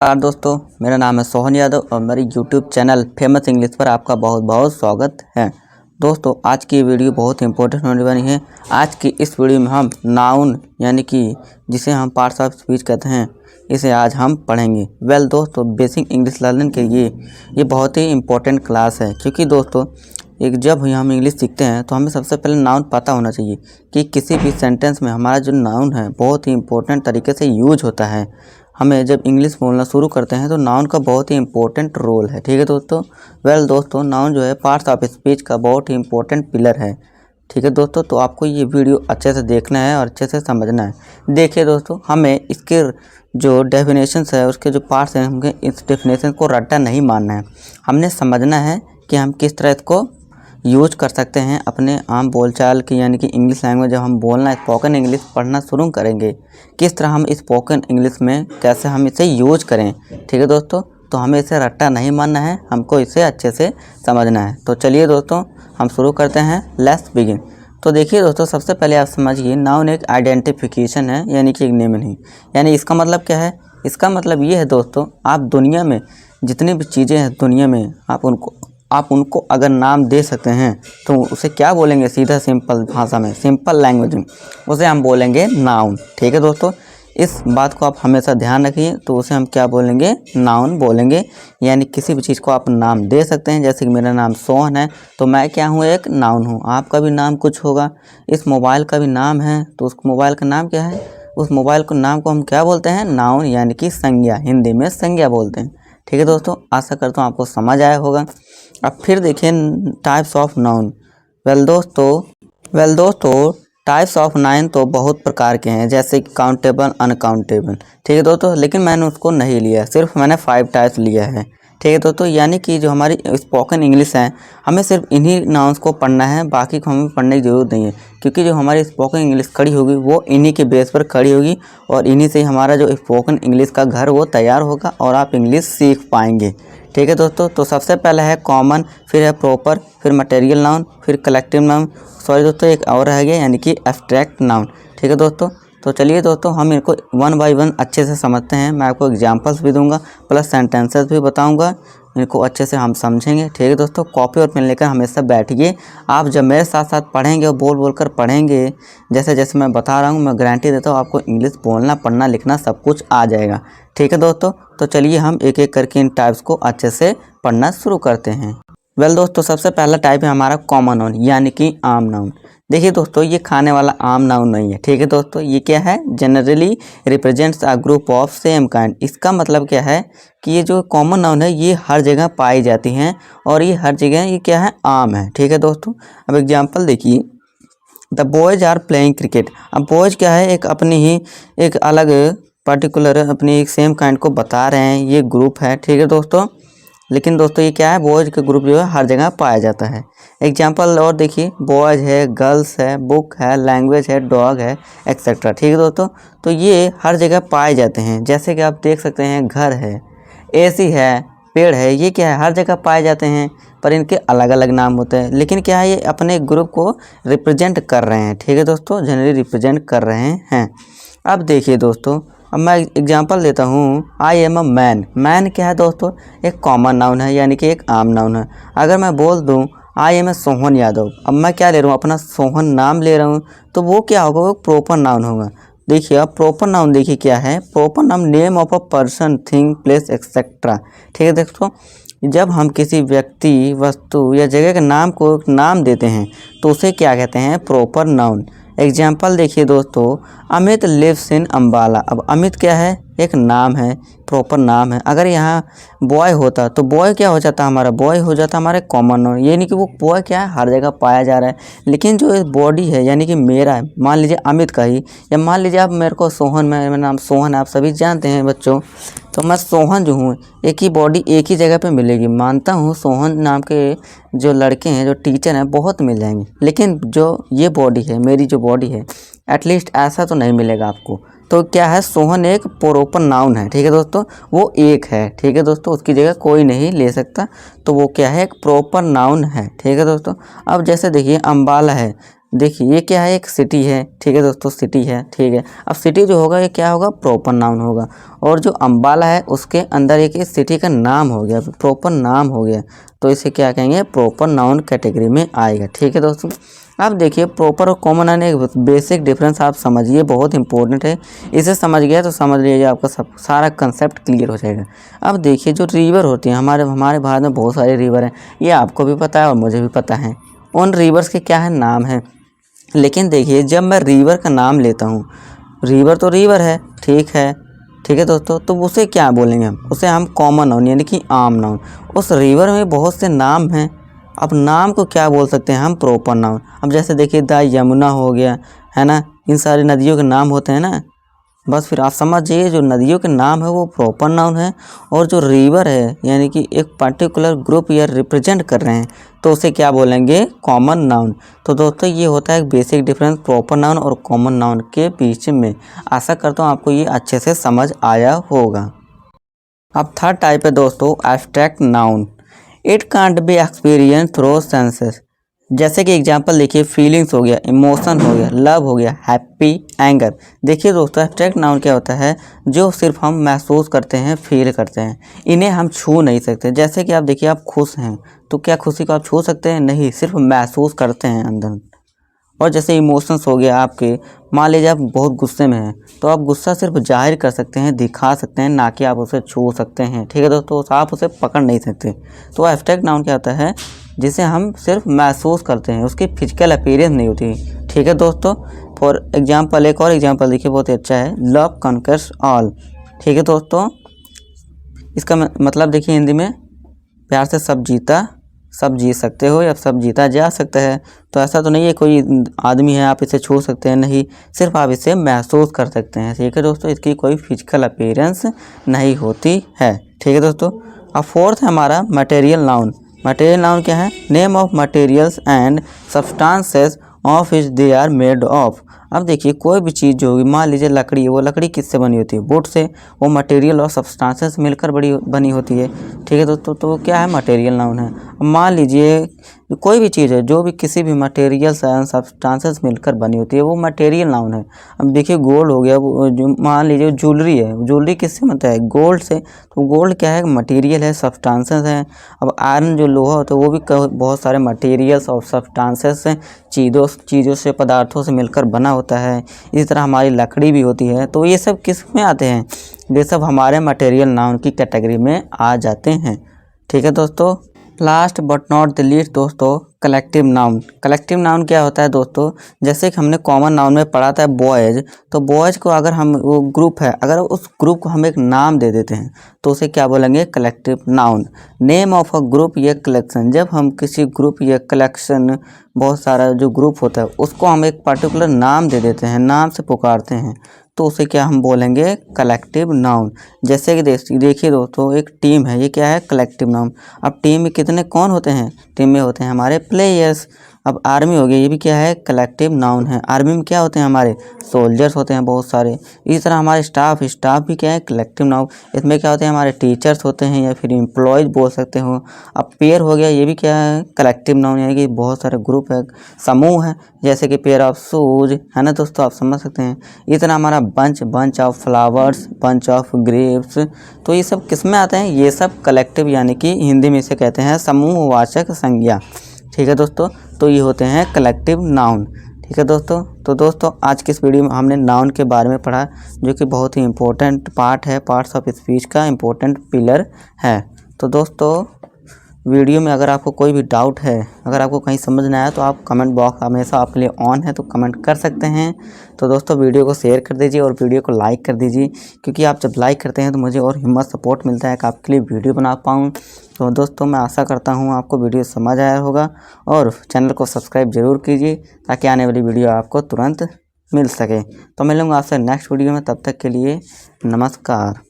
दोस्तों, मेरा नाम है सोहन यादव और मेरे YouTube चैनल फेमस इंग्लिश पर आपका बहुत बहुत स्वागत है। दोस्तों, आज की वीडियो बहुत इंपॉर्टेंट होने वाली है। आज की इस वीडियो में हम नाउन यानी कि जिसे हम पार्ट्स ऑफ स्पीच कहते हैं, इसे आज हम पढ़ेंगे। दोस्तों, बेसिक इंग्लिश लर्निंग के लिए ये बहुत ही इंपॉर्टेंट क्लास है, क्योंकि दोस्तों जब हम इंग्लिश सीखते हैं तो हमें सबसे पहले नाउन पता होना चाहिए कि किसी भी सेंटेंस में हमारा जो नाउन है बहुत ही इंपॉर्टेंट तरीके से यूज होता है। हमें जब इंग्लिश बोलना शुरू करते हैं तो नाउन का बहुत ही इंपॉर्टेंट रोल है। ठीक है दोस्तों। दोस्तों, नाउन जो है पार्ट्स ऑफ स्पीच का बहुत ही इंपॉर्टेंट पिलर है। ठीक है दोस्तों, तो आपको ये वीडियो अच्छे से देखना है और अच्छे से समझना है। देखिए दोस्तों, हमें इसके जो डेफिनेशंस है, उसके जो पार्ट्स हैं, हमें इस डेफिनेशन को रट्टा नहीं मानना है। हमने समझना है कि हम किस तरह इसको यूज कर सकते हैं अपने आम बोलचाल की, यानी कि इंग्लिश लैंग्वेज जब हम बोलना स्पोकन इंग्लिश पढ़ना शुरू करेंगे, किस तरह हम स्पोकन इंग्लिश में कैसे हम इसे यूज करें। ठीक है दोस्तों, तो हमें इसे रट्टा नहीं मानना है, हमको इसे अच्छे से समझना है। तो चलिए दोस्तों, हम शुरू करते हैं। Let's begin. तो देखिए दोस्तों, सबसे पहले आप समझिए, नाउन एक आइडेंटिफिकेशन है, यानी कि एक नेम नहीं। यानी इसका मतलब क्या है? इसका मतलब ये है दोस्तों, आप दुनिया में जितनी भी चीज़ें हैं दुनिया में, आप उनको अगर नाम दे सकते हैं तो उसे क्या बोलेंगे? सीधा सिंपल भाषा में, सिंपल लैंग्वेज में उसे हम बोलेंगे नाउन। ठीक है दोस्तों, इस बात को आप हमेशा ध्यान रखिए। तो उसे हम क्या बोलेंगे? नाउन बोलेंगे। यानी किसी भी चीज़ को आप नाम दे सकते हैं। जैसे कि मेरा नाम सोहन है, तो मैं क्या हूँ? एक नाउन हूँ। आपका भी नाम कुछ होगा। इस मोबाइल का भी नाम है, तो उस मोबाइल का नाम क्या है? उस मोबाइल को नाम को हम क्या बोलते हैं? नाउन, यानी कि संज्ञा। हिंदी में संज्ञा बोलते हैं। ठीक है दोस्तों, आशा करता हूँ आपको समझ आया होगा। अब फिर देखिए टाइप्स ऑफ नाउन। दोस्तों टाइप्स ऑफ नाउन तो बहुत प्रकार के हैं, जैसे कि काउंटेबल, अनकाउंटेबल। ठीक है दोस्तों, लेकिन मैंने उसको नहीं लिया, सिर्फ मैंने 5 टाइप्स लिया है। ठीक है दोस्तों, यानी कि जो हमारी स्पोकन इंग्लिश है, हमें सिर्फ इन्हीं नाउन्स को पढ़ना है, बाकी को हमें पढ़ने की ज़रूरत नहीं है। क्योंकि जो हमारी स्पोकन इंग्लिश खड़ी होगी वो इन्हीं के बेस पर खड़ी होगी, और इन्हीं से हमारा जो स्पोकन इंग्लिश का घर वो तैयार होगा और आप इंग्लिश सीख पाएंगे। ठीक है दोस्तों, तो सबसे पहला है कॉमन, फिर है प्रॉपर, फिर मटेरियल नाउन, फिर कलेक्टिव नाउन, सॉरी दोस्तों एक और रह गया, यानी कि एब्स्ट्रैक्ट नाउन। ठीक है दोस्तों, तो चलिए दोस्तों हम इनको वन बाय वन अच्छे से समझते हैं। मैं आपको एग्जांपल्स भी दूंगा, प्लस सेंटेंसेस भी बताऊंगा, इनको अच्छे से हम समझेंगे। ठीक है दोस्तों, कॉपी और पेन लेकर हमेशा बैठिए। आप जब मेरे साथ साथ पढ़ेंगे और बोल बोल कर पढ़ेंगे, जैसे जैसे मैं बता रहा हूँ, मैं गारंटी देता हूँ आपको इंग्लिश बोलना, पढ़ना, लिखना सब कुछ आ जाएगा। ठीक है दोस्तों, तो चलिए हम एक एक करके इन टाइप्स को अच्छे से पढ़ना शुरू करते हैं। दोस्तों, सबसे पहला टाइप है हमारा कॉमन नाउन, यानी कि आम नाउन। देखिए दोस्तों, ये खाने वाला आम नाउन नहीं है। ठीक है दोस्तों, ये क्या है? Generally represents a group of same kind. इसका मतलब क्या है कि ये जो कॉमन नाउन है ये हर जगह पाई जाती हैं, और ये हर जगह ये क्या है? आम है। ठीक है दोस्तों, अब एग्जाम्पल देखिए, the boys are playing cricket. अब बॉयज क्या है? एक अपनी ही एक अलग पर्टिकुलर अपनी एक सेम काइंड को बता रहे हैं, ये ग्रुप है। ठीक है दोस्तों, लेकिन दोस्तों ये क्या है? बॉयज़ का ग्रुप जो है हर जगह पाया जाता है। एग्जाम्पल और देखिए, बॉयज़ है, गर्ल्स है, बुक है, लैंग्वेज है, डॉग है, एक्सेट्रा। ठीक है दोस्तों, तो ये हर जगह पाए जाते हैं। जैसे कि आप देख सकते हैं, घर है, एसी है, पेड़ है, ये क्या है? हर जगह पाए जाते हैं, पर इनके अलग अलग नाम होते हैं। लेकिन क्या है? ये अपने ग्रुप को रिप्रेजेंट कर रहे हैं। ठीक है दोस्तों, जनरली रिप्रेजेंट कर रहे हैं। अब देखिए दोस्तों, अब मैं एग्जांपल देता हूँ, I am a man. Man क्या है दोस्तों? एक कॉमन नाउन है, यानी कि एक आम नाउन है। अगर मैं बोल दूँ I am a Sohan Yadav, अब मैं क्या ले रहा हूँ? अपना सोहन नाम ले रहा हूँ, तो वो क्या होगा? वो प्रॉपर नाउन होगा। देखिए, अब प्रॉपर नाउन देखिए क्या है? Proper noun name of a person, thing, place, etcetera. ठीक है दोस्तों, जब हम किसी व्यक्ति, वस्तु या जगह के नाम को एक नाम देते हैं तो उसे क्या कहते हैं? Proper noun. एग्जाम्पल देखिए दोस्तों, अमित लिव्स इन अम्बाला। अब अमित क्या है? एक नाम है, प्रॉपर नाम है। अगर यहाँ बॉय होता तो बॉय क्या हो जाता? हमारा बॉय हो जाता हमारे कॉमन नाउन, यानी कि वो बॉय क्या है? हर जगह पाया जा रहा है। लेकिन जो बॉडी है, यानी कि मेरा है, मान लीजिए अमित का ही, या मान लीजिए आप मेरे को सोहन, मेरा नाम सोहन आप सभी जानते हैं बच्चों, तो मैं सोहन जो हूँ, एक ही बॉडी एक ही जगह पे मिलेगी। मानता हूँ सोहन नाम के जो लड़के हैं, जो टीचर हैं, बहुत मिल जाएंगे, लेकिन जो ये बॉडी है, मेरी जो बॉडी है, एटलीस्ट ऐसा तो नहीं मिलेगा आपको। तो क्या है? सोहन एक प्रॉपर नाउन है। ठीक है दोस्तों, वो एक है। ठीक है दोस्तों, उसकी जगह कोई नहीं ले सकता, तो वो क्या है? एक प्रॉपर नाउन है। ठीक है दोस्तों, अब जैसे देखिए, अम्बाला है, देखिए ये क्या है, एक सिटी है, ठीक है दोस्तों, सिटी है, ठीक है। अब सिटी जो होगा ये क्या होगा, प्रॉपर नाउन होगा। और जो अम्बाला है उसके अंदर एक सिटी का नाम हो गया, प्रॉपर नाम हो गया, तो इसे क्या कहेंगे, प्रॉपर नाउन कैटेगरी में आएगा, ठीक है दोस्तों। अब देखिए प्रॉपर और कॉमन नाउन एक बेसिक डिफरेंस आप समझिए, बहुत इंपॉर्टेंट है। इसे समझ गया तो समझ लीजिए आपका सब सारा कंसेप्ट क्लियर हो जाएगा। अब देखिए जो रिवर होती हैं, हमारे भारत में बहुत सारे रिवर हैं, ये आपको भी पता है और मुझे भी पता है। उन रिवर्स के क्या है, नाम है। लेकिन देखिए जब मैं रिवर का नाम लेता हूँ, रिवर तो रिवर है, ठीक है, ठीक है दोस्तों, तो उसे क्या बोलेंगे उसे हम कॉमन नाउन यानी कि आम नाउन। उस रिवर में बहुत से नाम हैं, अब नाम को क्या बोल सकते हैं हम, प्रॉपर नाउन। अब जैसे देखिए द यमुना हो गया, है ना, इन सारी नदियों के नाम होते हैं ना। बस फिर आप समझ जाइए जो नदियों के नाम है वो प्रॉपर नाउन है, और जो रिवर है यानी कि एक पर्टिकुलर ग्रुप या रिप्रेजेंट कर रहे हैं, तो उसे क्या बोलेंगे, कॉमन नाउन। तो दोस्तों ये होता है एक बेसिक डिफरेंस प्रॉपर नाउन और कॉमन नाउन के बीच में। आशा करता हूँ आपको ये अच्छे से समझ आया होगा। अब थर्ड टाइप है दोस्तों, abstract noun. It can't be experience through senses. जैसे कि एग्जांपल देखिए, फीलिंग्स हो गया, इमोशन हो गया, लव हो गया, हैप्पी, एंगर। देखिए दोस्तों एब्स्ट्रैक्ट नाउन क्या होता है, जो सिर्फ हम महसूस करते हैं, फील करते हैं, इन्हें हम छू नहीं सकते। जैसे कि आप देखिए आप खुश हैं, तो क्या खुशी को आप छू सकते हैं, नहीं, सिर्फ महसूस करते हैं अंदर। और जैसे इमोशंस हो गया आपके, मान लीजिए आप बहुत गुस्से में हैं, तो आप गुस्सा सिर्फ जाहिर कर सकते हैं, दिखा सकते हैं, ना कि आप उसे छू सकते हैं, ठीक है दोस्तों, आप उसे पकड़ नहीं सकते। तो एब्स्ट्रैक्ट नाउन क्या होता है, जिसे हम सिर्फ महसूस करते हैं, उसकी फिजिकल अपीयरेंस नहीं होती, ठीक है दोस्तों। फॉर एग्जाम्पल एक और एग्जाम्पल देखिए, बहुत ही अच्छा है, लव कॉन्कर्स ऑल, ठीक है दोस्तों। इसका मतलब देखिए हिंदी में, प्यार से सब जीता, सब जीत सकते हो या सब जीता जा सकता है। तो ऐसा तो नहीं है कोई आदमी है आप इसे छू सकते हैं, नहीं, सिर्फ आप इसे महसूस कर सकते हैं, ठीक है दोस्तों, इसकी कोई फिजिकल अपीयरेंस नहीं होती है, ठीक है दोस्तों। अब फोर्थ है हमारा मटेरियल नाउन। मटेरियल नाउन क्या है, name of materials and substances of which they are made of. अब देखिए कोई भी चीज़ जो होगी, मान लीजिए लकड़ी है, वो लकड़ी किससे बनी होती है, वुड से, वो मटेरियल और सब्सटेंसेस मिलकर बनी होती है, ठीक है दोस्तों, तो क्या है, मटेरियल नाउन है। अब मान लीजिए कोई भी चीज़ है जो भी किसी भी मटेरियल्स एंड सब्सटेंसेस मिलकर बनी होती है, वो मटेरियल नाउन है। अब देखिए गोल्ड हो गया, वो जो मान लीजिए ज्वेलरी है, ज्वेलरी किससे बनता है, गोल्ड से, तो गोल्ड क्या है, मटेरियल है, सब्सटेंसेस हैं। अब आयरन जो लोहा होता है वो भी बहुत सारे मटेरियल्स और सब्सटेंसेस हैं, चीज़ों से, पदार्थों से मिलकर बना होता है। इसी तरह हमारी लकड़ी भी होती है। तो ये सब किस में आते हैं, ये सब हमारे मटेरियल नाउन की कैटेगरी में आ जाते हैं, ठीक है दोस्तों। Last but not the least दोस्तों, कलेक्टिव नाउन। कलेक्टिव नाउन क्या होता है दोस्तों, जैसे कि हमने कॉमन नाउन में पढ़ा था बॉयज़, तो बॉयज़ को अगर हम, वो ग्रुप है, अगर उस ग्रुप को हम एक नाम दे देते हैं तो उसे क्या बोलेंगे, collective noun. Name of a group या कलेक्शन, जब हम किसी ग्रुप या कलेक्शन, बहुत सारा जो ग्रुप होता है उसको हम एक पर्टिकुलर नाम दे देते हैं, नाम से पुकारते हैं, तो उसे क्या हम बोलेंगे, कलेक्टिव नाउन। जैसे कि देखिए दोस्तों एक टीम है, ये क्या है, कलेक्टिव नाउन। अब टीम में कितने कौन होते हैं, टीम में होते हैं हमारे प्लेयर्स। अब आर्मी हो गया, ये भी क्या है, कलेक्टिव नाउन है। आर्मी में क्या होते हैं, हमारे सोल्जर्स होते हैं बहुत सारे। इसी तरह हमारे स्टाफ भी क्या है, कलेक्टिव नाउन। इसमें क्या होते हैं, हमारे टीचर्स होते हैं या फिर एम्प्लॉयज़ बोल सकते हो। अब पेयर हो गया, ये भी क्या है, कलेक्टिव नाउन, यानी कि बहुत सारे ग्रुप है, समूह है, जैसे कि पेयर ऑफ शूज, है ना दोस्तों, आप समझ सकते हैं। इस तरह हमारा bunch of flowers, bunch of grapes, तो ये सब किस में आते हैं, ये सब कलेक्टिव, यानी कि हिंदी में इसे कहते हैं समूहवाचक संज्ञा, ठीक है दोस्तों। तो ये होते हैं कलेक्टिव नाउन, ठीक है दोस्तों। तो दोस्तों आज की इस वीडियो में हमने नाउन के बारे में पढ़ा, जो कि बहुत ही इंपॉर्टेंट पार्ट है, पार्ट्स ऑफ स्पीच का इंपॉर्टेंट पिलर है। तो दोस्तों वीडियो में अगर आपको कोई भी डाउट है, अगर आपको कहीं समझ ना आया, तो आप कमेंट बॉक्स हमेशा आपके लिए ऑन है, तो कमेंट कर सकते हैं। तो दोस्तों वीडियो को शेयर कर दीजिए और वीडियो को लाइक कर दीजिए, क्योंकि आप जब लाइक करते हैं तो मुझे और हिम्मत सपोर्ट मिलता है कि आपके लिए वीडियो बना पाऊँ। तो दोस्तों मैं आशा करता हूँ आपको वीडियो समझ आया होगा, और चैनल को सब्सक्राइब ज़रूर कीजिए ताकि आने वाली वीडियो आपको तुरंत मिल सके। तो मिलूँगा आपसे नेक्स्ट वीडियो में, तब तक के लिए नमस्कार।